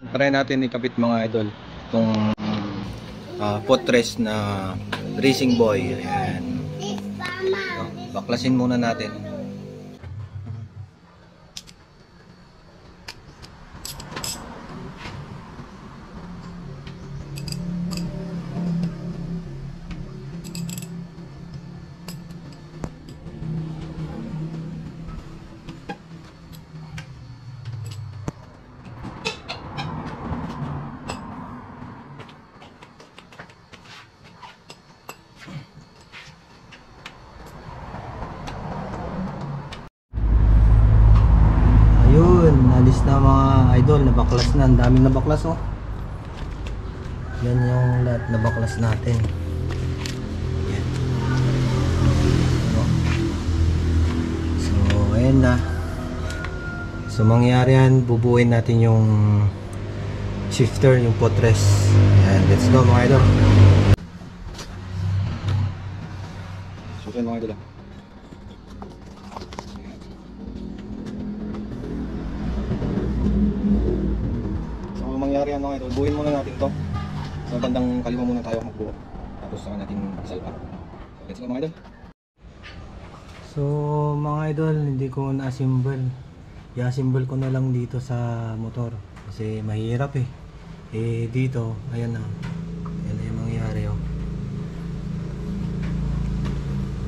Try natin ikabit mga idol itong footrest na Racing Boy. Ayan. So, baklasin muna natin. Alis na mga idol, nabaklas na, ang daming nabaklas oh. Yan yung lahat nabaklas natin. Yan. So ayan na. So mangyayari yan, bubuuin natin yung shifter, yung footrest. Ayan, let's go mga idol. So ayan mga idol. Mangyari ano ito, buuin muna natin to. Sa bandang kaliwa muna tayo magbuo. Tapos saka natin isalpa. So let's go mga idol. So mga idol, hindi ko na-assemble. I-assemble ko na lang dito sa motor. Kasi mahirap eh. Eh dito, ayan na. Ayan na yung mangyayari oh.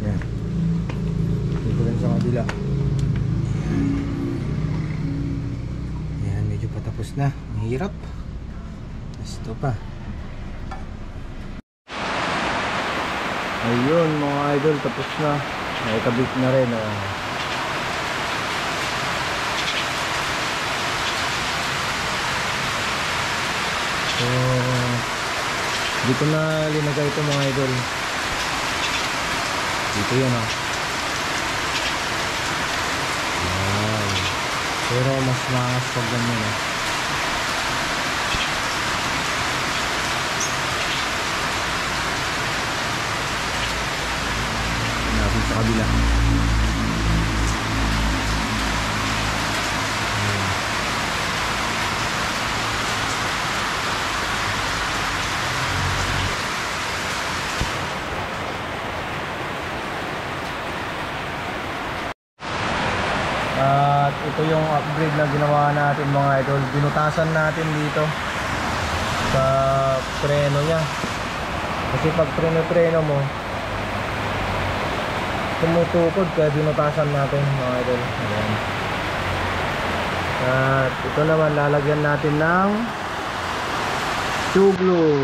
Ayan. Dito rin sa kabila. Ayan, medyo patapos na. Mahirap. Ito pa. Ayun mga idol, tapos na. Naikabit na rin. So dito na linagay ito mga idol. Dito yan oh. Wow. Pero mas maas pag ganyan oh. Sa kabila. At ito yung upgrade na ginawa natin mga idol. Binutasan natin dito sa preno nya. Kasi pag preno mo tumutukod, kaya binutasan natin mga idol. Ayan. At ito naman lalagyan natin ng tube glue.